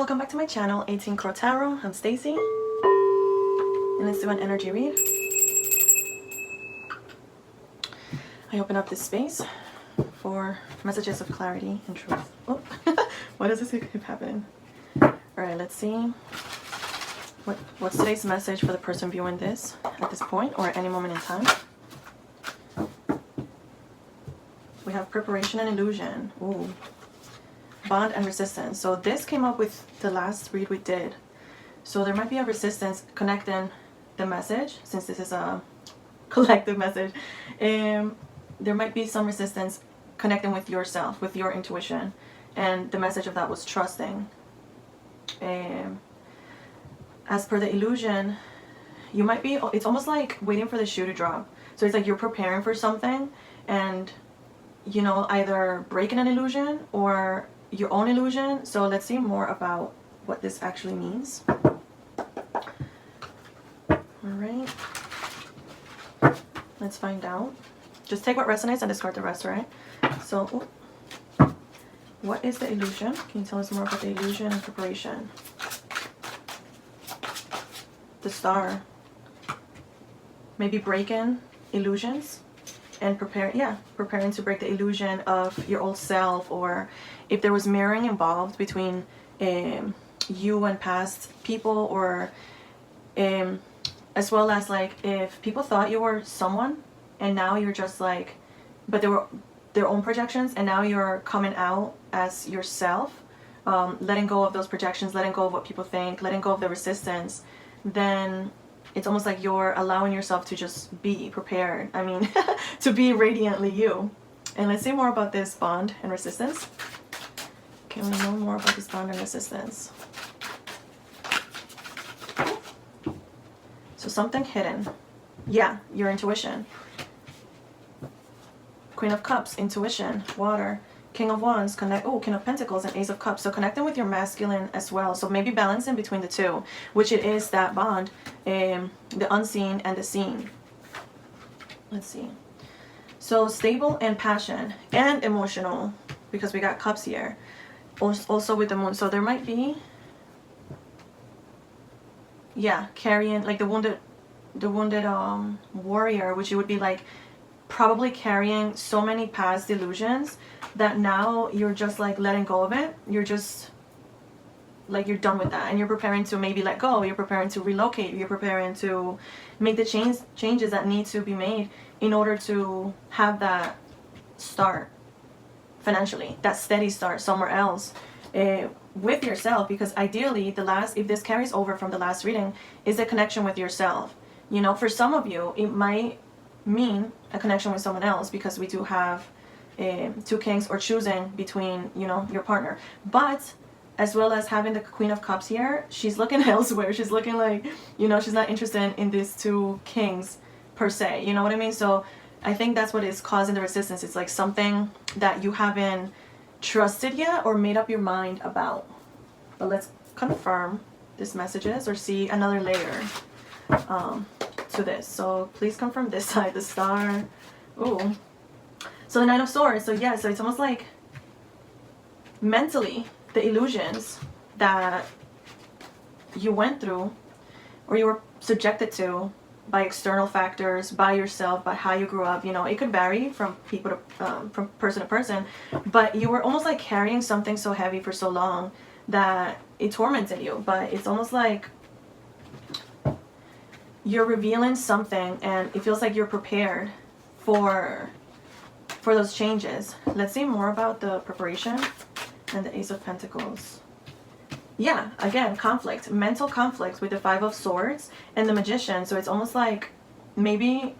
welcome back to my channel, 18 Crow Tarot. I'm Stacy, and let's do an energy read. I open up this space for messages of clarity and truth. Oh, why does this keep happening? All right, let's see. What's today's message for the person viewing this at this point or at any moment in time? We have preparation and illusion. Ooh. Bond and resistance. So this came up with the last read we did. So there might be a resistance connecting the message, since this is a collective message. There might be some resistance connecting with yourself, with your intuition. And the message of that was trusting. As per the illusion, you might be, it's almost like waiting for the shoe to drop. So it's like you're preparing for something and, you know, either breaking an illusion or your own illusion. So let's see more about what this actually means. All right. Let's find out. Just take what resonates and discard the rest, right? So, what is the illusion? Can you tell us more about the illusion and preparation? The Star. Maybe breaking illusions and preparing to break the illusion of your old self, or if there was mirroring involved between you and past people, or as well as like if people thought you were someone and now you're just like, but they were their own projections, and now you're coming out as yourself, letting go of those projections, letting go of what people think, letting go of the resistance, then it's almost like you're allowing yourself to just be prepared. I mean, to be radiantly you. And let's see more about this bond and resistance. Can we know more about this bond and resistance? So something hidden. Yeah, your intuition. Queen of Cups, intuition, water. King of Wands, King of Pentacles and Ace of Cups. So connecting with your masculine as well. So maybe balancing between the two, which it is that bond, the unseen and the seen. Let's see. So stable and passion and emotional, because we got cups here. Also with the moon. So there might be, yeah, carrying like the wounded warrior, which it would be like probably carrying so many past illusions that now you're just like letting go of it. You're just like, you're done with that, and you're preparing to maybe let go. You're preparing to relocate. You're preparing to make the changes that need to be made in order to have that start financially, that steady start somewhere else with yourself. Because ideally, if this carries over from the last reading, is a connection with yourself. You know, for some of you, it might mean a connection with someone else, because we do have two kings, or choosing between, you know, your partner. But as well as having the Queen of Cups here, she's looking elsewhere. She's looking like, you know, she's not interested in these two kings per se. You know what I mean? So I think that's what is causing the resistance. It's like something that you haven't trusted yet or made up your mind about. But let's confirm these messages or see another layer to this. So please confirm this side, the Star. Ooh. So the Nine of Swords. So yeah, so it's almost like mentally the illusions that you went through or you were subjected to by external factors, by yourself, by how you grew up. You know, it could vary from people to from person to person, but you were almost like carrying something so heavy for so long that it tormented you. But it's almost like you're revealing something, and it feels like you're prepared for those changes. Let's see more about the preparation and the Ace of Pentacles. Yeah, again, conflict, mental conflict with the Five of Swords and the Magician. So it's almost like maybe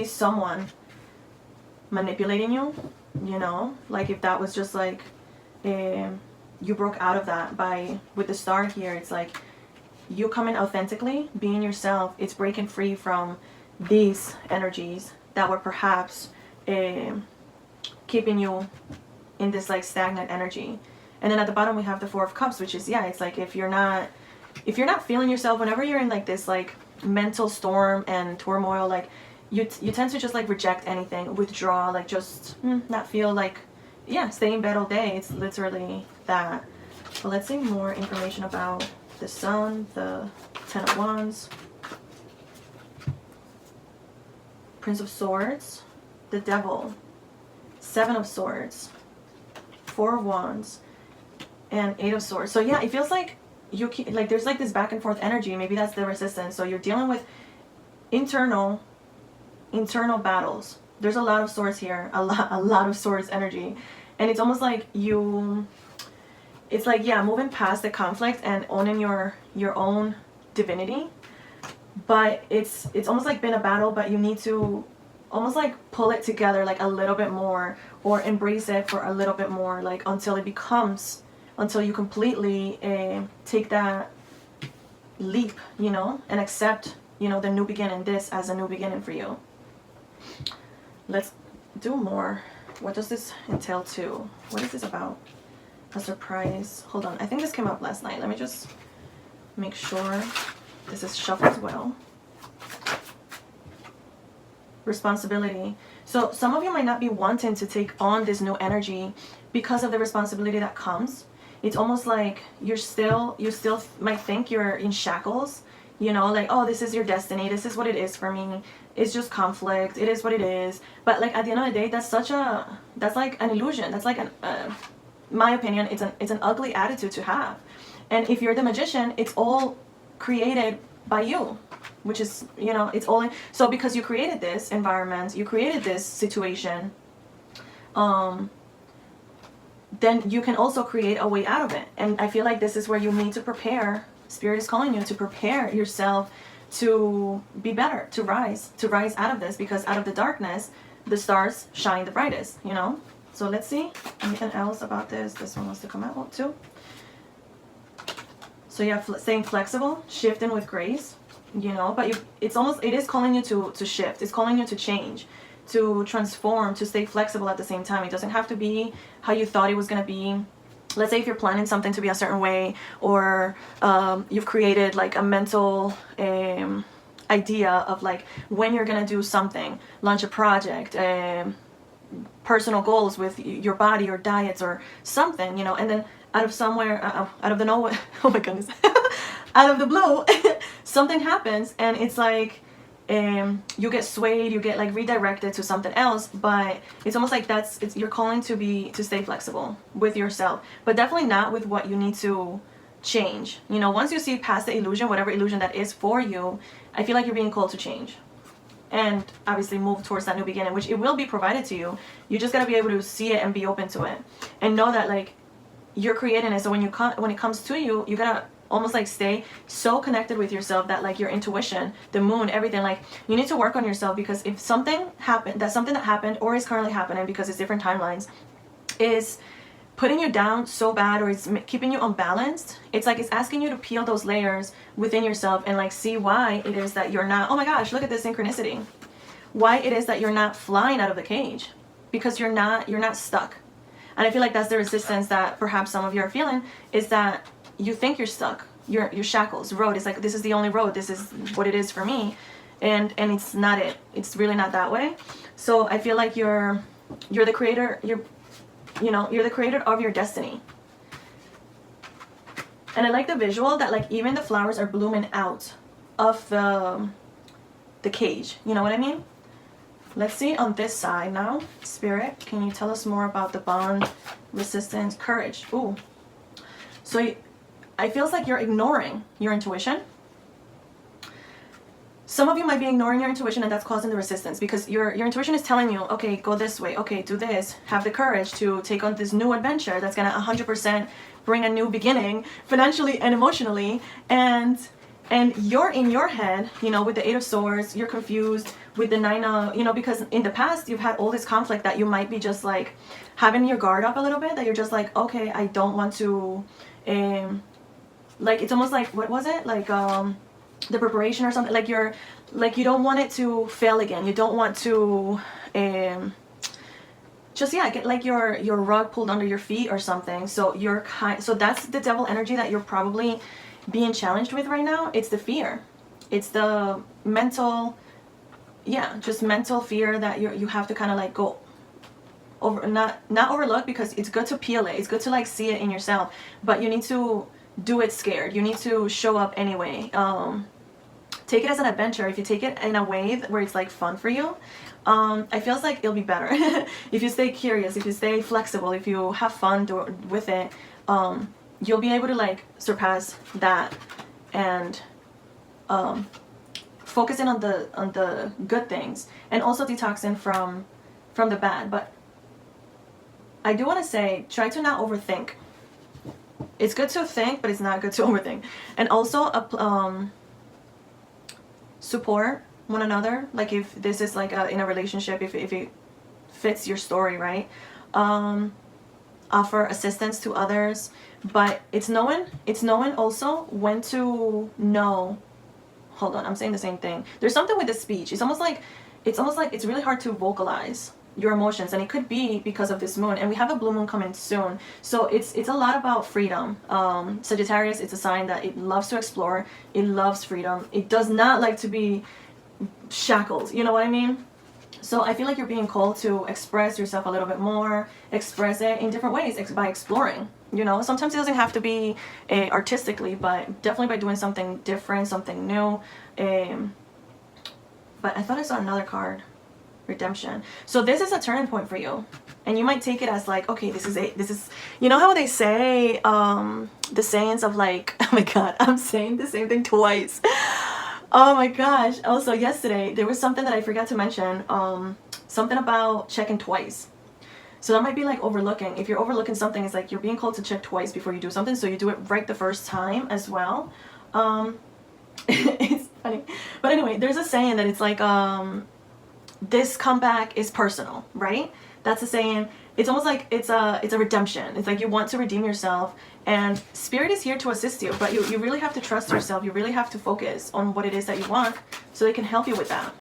someone manipulating you, you know, like if that was just like you broke out of that with the Star here. It's like you coming authentically, being yourself. It's breaking free from these energies that were perhaps keeping you in this like stagnant energy. And then at the bottom we have the Four of Cups, which is, yeah, it's like if you're not feeling yourself, whenever you're in like this like mental storm and turmoil, like you tend to just like reject anything, withdraw, like just not feel like yeah, stay in bed all day. It's literally that. But let's see more information about the Sun, the Ten of Wands, Prince of Swords, the Devil, Seven of Swords, Four of Wands, and Eight of Swords. So yeah, it feels like you keep, like there's like this back and forth energy. Maybe that's the resistance. So you're dealing with internal battles. There's a lot of swords here, a lot of swords energy, and it's almost like it's like, yeah, moving past the conflict and owning your own divinity. But it's almost like been a battle, but you need to almost like pull it together like a little bit more, or embrace it for a little bit more, like until you completely take that leap, you know, and accept, you know, the new beginning, this as a new beginning for you. Let's do more. What does this entail too? What is this about? A surprise. Hold on. I think this came up last night. Let me just make sure this is shuffled as well. Responsibility. So some of you might not be wanting to take on this new energy because of the responsibility that comes. It's almost like you still might think you're in shackles, you know, like, oh, this is your destiny, this is what it is for me, it's just conflict, it is what it is. But like at the end of the day, that's like an illusion. That's like my opinion, it's an ugly attitude to have. And if you're the magician, it's all created by you, which is, you know, it's all so because you created this environment, you created this situation, then you can also create a way out of it. And I feel like this is where you need to prepare. Spirit is calling you to prepare yourself to be better, to rise out of this, because out of the darkness the stars shine the brightest, you know. So let's see anything else about this. This one wants to come out too. So yeah, staying flexible, shifting with grace, you know. But it is calling you to shift. It's calling you to change, to transform, to stay flexible at the same time. It doesn't have to be how you thought it was going to be. Let's say if you're planning something to be a certain way, or you've created like a mental idea of like when you're going to do something, launch a project, personal goals with your body or diets or something, you know, and then out of somewhere, out of the nowhere, oh my goodness, out of the blue, something happens and it's like, you get swayed, you get like redirected to something else. But it's almost like you're calling to stay flexible with yourself, but definitely not with what you need to change. You know, once you see past the illusion, whatever illusion that is for you, I feel like you're being called to change and obviously move towards that new beginning, which it will be provided to you. You just got to be able to see it and be open to it and know that like you're creating it. So when it comes to you, you gotta almost like stay so connected with yourself that like your intuition, the moon, everything, like you need to work on yourself. Because if something happened, something that happened or is currently happening, because it's different timelines, is putting you down so bad, or it's keeping you unbalanced, it's like it's asking you to peel those layers within yourself and like see why it is that you're not, oh my gosh, look at this synchronicity, why it is that you're not flying out of the cage, because you're not stuck. And I feel like that's the resistance that perhaps some of you are feeling, is that you think you're stuck, your shackles, road is like, this is the only road, this is what it is for me, and it's not it. It's really not that way. So I feel like you're the creator, you're the creator of your destiny. And I like the visual that like even the flowers are blooming out of the cage, you know what I mean? Let's see on this side now. Spirit, can you tell us more about the bond, resistance, courage? Ooh. So I feels like you're ignoring your intuition. Some of you might be ignoring your intuition, and that's causing the resistance, because your intuition is telling you, okay, go this way, okay, do this, have the courage to take on this new adventure that's gonna 100% bring a new beginning financially and emotionally. And you're in your head, you know, with the Eight of Swords, you're confused with the Nine of, you know, because in the past you've had all this conflict that you might be just like having your guard up a little bit, that you're just like, okay, I don't want to, like, it's almost like, what was it? Like, the preparation or something, like you're, like, you don't want it to fail again. You don't want to, just, yeah, get like your rug pulled under your feet or something. So so that's the devil energy that you're probably being challenged with right now. It's the fear. It's the mental, yeah, just mental fear that you have to kind of like go, not overlook, because it's good to peel it. It's good to like see it in yourself, but you need to do it scared. You need to show up anyway. Take it as an adventure. If you take it in a way where it's like fun for you, I feel like it'll be better. If you stay curious, if you stay flexible, if you have fun with it, you'll be able to like surpass that and focusing on the good things, and also detoxing from the bad. But I do want to say, try to not overthink. It's good to think, but it's not good to overthink. And also support one another. Like if this is like in a relationship, if it fits your story, right? Offer assistance to others, but it's knowing also when to know. Hold on, I'm saying the same thing. There's something with the speech. It's almost like it's really hard to vocalize your emotions, and it could be because of this moon, and we have a blue moon coming soon. So it's a lot about freedom. Sagittarius, it's a sign that it loves to explore, it loves freedom, it does not like to be shackled, you know what I mean? So I feel like you're being called to express yourself a little bit more, express it in different ways by exploring. You know, sometimes it doesn't have to be artistically, but definitely by doing something different, something new. But I thought I saw another card, redemption. So this is a turning point for you, and you might take it as like, okay, this is, you know how they say the sayings of like, oh my god, I'm saying the same thing twice. Oh my gosh. Also yesterday there was something that I forgot to mention, something about checking twice. So that might be like overlooking. If you're overlooking something, it's like you're being called to check twice before you do something, so you do it right the first time as well. It's funny, but anyway, there's a saying that it's like this comeback is personal, right? That's a saying. It's almost like it's a redemption. It's like you want to redeem yourself, and spirit is here to assist you, but you really have to trust yourself. You really have to focus on what it is that you want so they can help you with that.